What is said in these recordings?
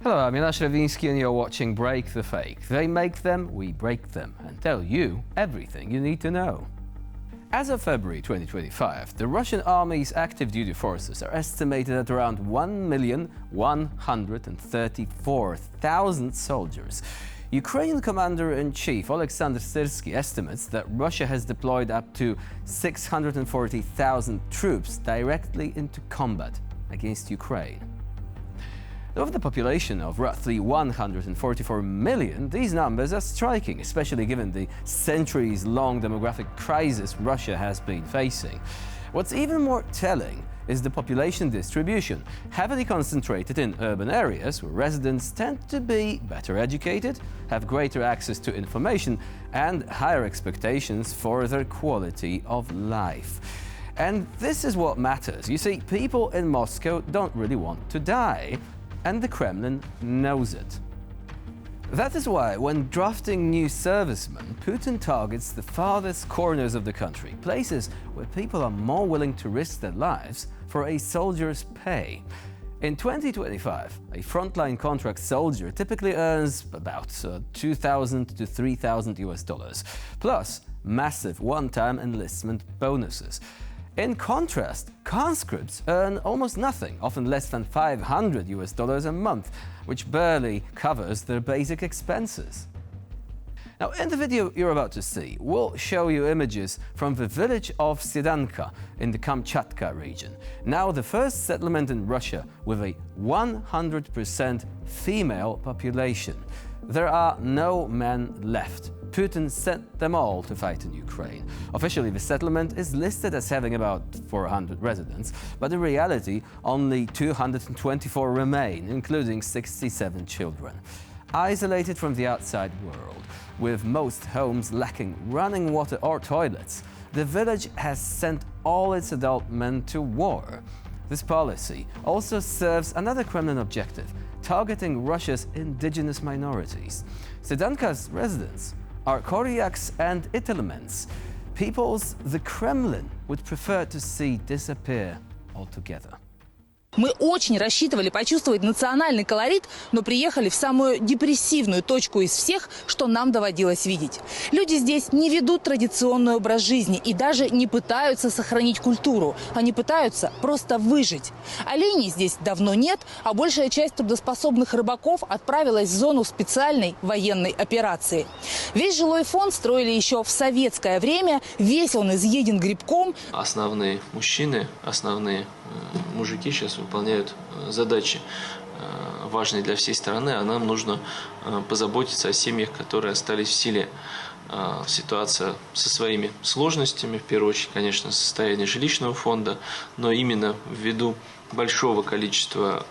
Hello, I'm Janusz Rewiński and you're watching Break the Fake. They make them, we break them, and tell you everything you need to know. As of February 2025, the Russian army's active duty forces are estimated at around 1,134,000 soldiers. Ukrainian Commander-in-Chief Alexander Syrsky estimates that Russia has deployed up to 640,000 troops directly into combat against Ukraine. Of the population of roughly 144 million, these numbers are striking, especially given the centuries-long demographic crisis Russia has been facing. What's even more telling is the population distribution, heavily concentrated in urban areas where residents tend to be better educated, have greater access to information, and higher expectations for their quality of life. And this is what matters. You see, people in Moscow don't really want to die, and the Kremlin knows it. That is why, when drafting new servicemen, Putin targets the farthest corners of the country, places where people are more willing to risk their lives for a soldier's pay. In 2025, a frontline contract soldier typically earns about $2,000 to $3,000 plus massive one-time enlistment bonuses. In contrast, conscripts earn almost nothing, often less than $500 a month, which barely covers their basic expenses. Now, in the video you're about to see, we'll show you images from the village of Sedanka in the Kamchatka region, now the first settlement in Russia with a 100% female population. There are no men left. Putin sent them all to fight in Ukraine. Officially, the settlement is listed as having about 400 residents, but in reality, only 224 remain, including 67 children. Isolated from the outside world, with most homes lacking running water or toilets, the village has sent all its adult men to war. This policy also serves another Kremlin objective, targeting Russia's indigenous minorities. Sedanka's residents are Koryaks and Italimens, peoples the Kremlin would prefer to see disappear altogether. Мы очень рассчитывали почувствовать национальный колорит, но приехали в самую депрессивную точку из всех, что нам доводилось видеть. Люди здесь не ведут традиционный образ жизни и даже не пытаются сохранить культуру. Они пытаются просто выжить. Оленей здесь давно нет, а большая часть трудоспособных рыбаков отправилась в зону специальной военной операции. Весь жилой фонд строили еще в советское время, весь он изъеден грибком. Основные мужчины, основные мужики сейчас выполняют задачи, важные для всей страны, а нам нужно позаботиться о семьях, которые остались в селе. Ситуация со своими сложностями, в первую очередь, конечно, состояние жилищного фонда, но именно ввиду большого количества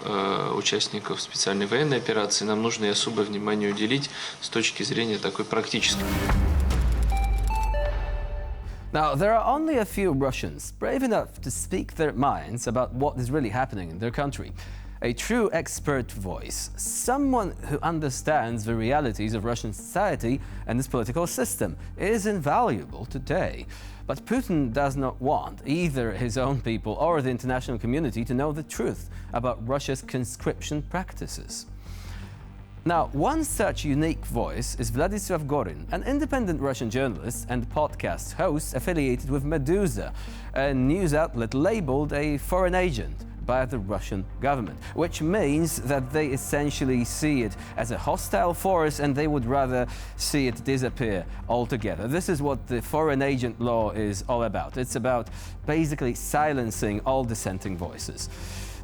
участников специальной военной операции нам нужно и особое внимание уделить с точки зрения такой практической. Now, there are only a few Russians brave enough to speak their minds about what is really happening in their country. A true expert voice, someone who understands the realities of Russian society and its political system, is invaluable today. But Putin does not want either his own people or the international community to know the truth about Russia's conscription practices. Now, one such unique voice is Vladislav Gorin, an independent Russian journalist and podcast host affiliated with Meduza, a news outlet labeled a foreign agent by the Russian government, which means that they essentially see it as a hostile force and they would rather see it disappear altogether. This is what the foreign agent law is all about. It's about basically silencing all dissenting voices.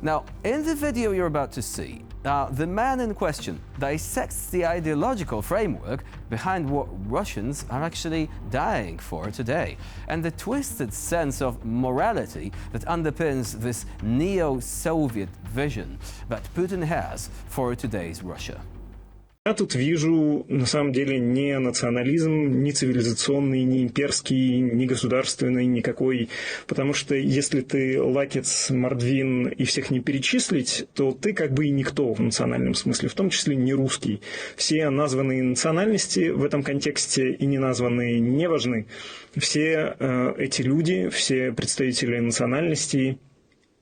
Now, in the video you're about to see, the man in question dissects the ideological framework behind what Russians are actually dying for today, and the twisted sense of morality that underpins this neo-Soviet vision that Putin has for today's Russia. Я тут вижу, на самом деле, не национализм, ни цивилизационный, ни имперский, ни государственный, никакой. Потому что если ты лакец, мордвин и всех не перечислить, то ты как бы и никто в национальном смысле, в том числе не русский. Все названные национальности в этом контексте и не названные не важны. Все эти люди, все представители национальностей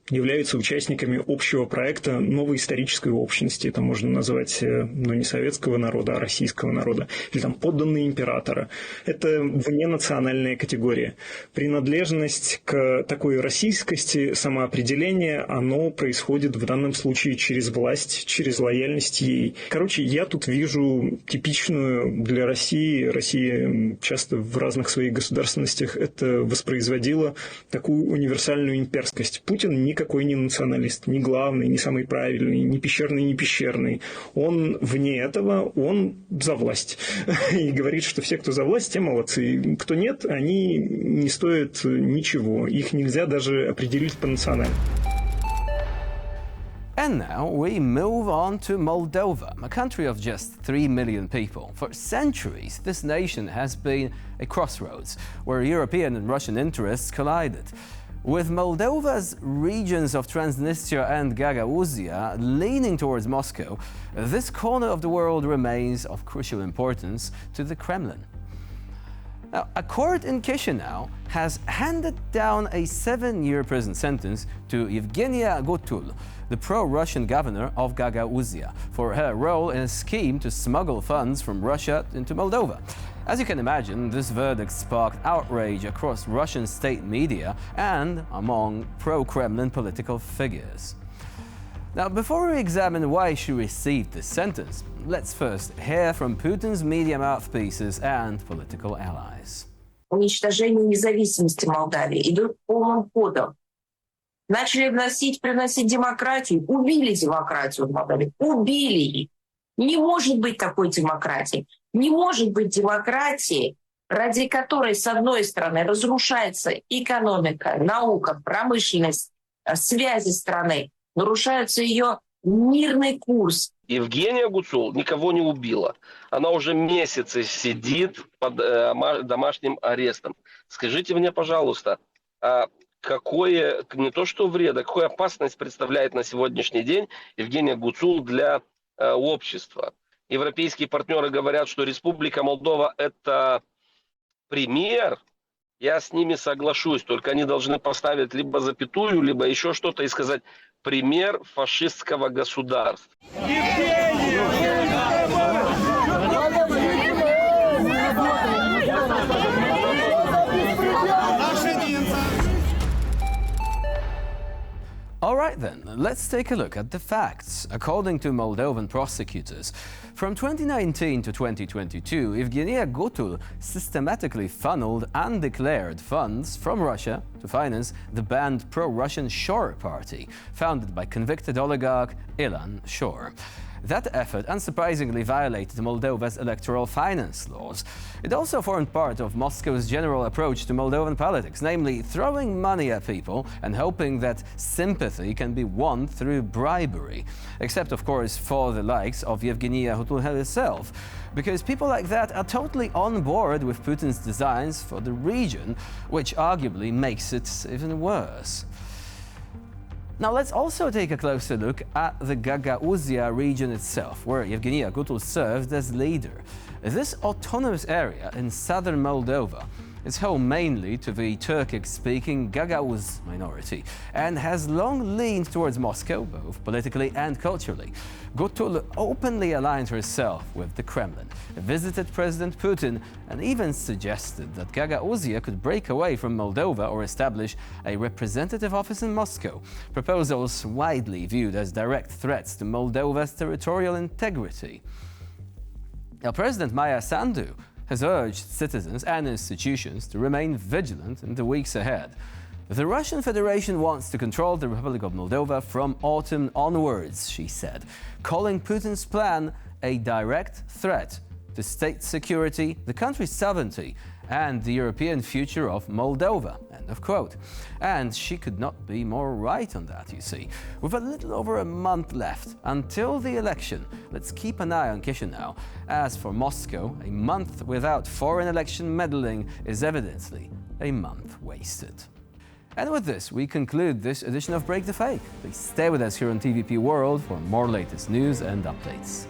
являются участниками общего проекта новой исторической общности. Это можно назвать, не советского народа, а российского народа. Или там подданные императора. Это вненациональная категория. Принадлежность к такой российскости, самоопределение, оно происходит в данном случае через власть, через лояльность ей. Короче, я тут вижу типичную для России. Россия часто в разных своих государственностях это воспроизводила такую универсальную имперскость. Путин никакой не националист, не главный, не самый правильный, не пещерный. Он вне этого, он за власть. И говорит, что все, кто за власть, те молодцы. Кто нет, они не стоят ничего. Их нельзя даже определить по национальности. And now we move on to Moldova, a country of just 3 million people. For centuries, this nation has been a crossroads where European and Russian interests collided. With Moldova's regions of Transnistria and Gagauzia leaning towards Moscow, this corner of the world remains of crucial importance to the Kremlin. Now, a court in Chisinau has handed down a 7-year prison sentence to Evgenia Gutul, the pro-Russian governor of Gagauzia, for her role in a scheme to smuggle funds from Russia into Moldova. As you can imagine, this verdict sparked outrage across Russian state media and among pro-Kremlin political figures. Now, before we examine why she received this sentence, let's first hear from Putin's media mouthpieces and political allies. Уничтожению независимости Молдавии идут полным ходом. Начали приносить демократию, убили демократию в Молдавии, убили их. Не может быть такой демократии. Не может быть демократии, ради которой, с одной стороны, разрушается экономика, наука, промышленность, связи страны, нарушается ее мирный курс. Евгения Гуцул никого не убила. Она уже месяцы сидит под домашним арестом. Скажите мне, пожалуйста, какое, не то что вред, а какую опасность представляет на сегодняшний день Евгения Гуцул для общества? Европейские партнеры говорят, что Республика Молдова – это пример. Я с ними соглашусь, только они должны поставить либо запятую, либо еще что-то и сказать «пример фашистского государства». All right then, let's take a look at the facts. According to Moldovan prosecutors, from 2019 to 2022, Evgenia Gutul systematically funneled undeclared funds from Russia to finance the banned pro-Russian Shor party, founded by convicted oligarch Ilan Shor. That effort unsurprisingly violated Moldova's electoral finance laws. It also formed part of Moscow's general approach to Moldovan politics, namely throwing money at people and hoping that sympathy can be won through bribery. Except, of course, for the likes of Evgenia Gutul herself, because people like that are totally on board with Putin's designs for the region, which arguably makes it even worse. Now let's also take a closer look at the Gagauzia region itself, where Evgenia Gutul served as leader. This autonomous area in southern Moldova is home mainly to the Turkic-speaking Gagauz minority and has long leaned towards Moscow, both politically and culturally. Gutul openly aligned herself with the Kremlin, visited President Putin, and even suggested that Gagauzia could break away from Moldova or establish a representative office in Moscow, proposals widely viewed as direct threats to Moldova's territorial integrity. Now, President Maia Sandu has urged citizens and institutions to remain vigilant in the weeks ahead. The Russian Federation wants to control the Republic of Moldova from autumn onwards, she said, calling Putin's plan a direct threat to state security, the country's sovereignty, and the European future of Moldova, end of quote. And she could not be more right on that, you see. With a little over a month left until the election, let's keep an eye on Chisinau. As for Moscow, a month without foreign election meddling is evidently a month wasted. And with this, we conclude this edition of Break the Fake. Please stay with us here on TVP World for more latest news and updates.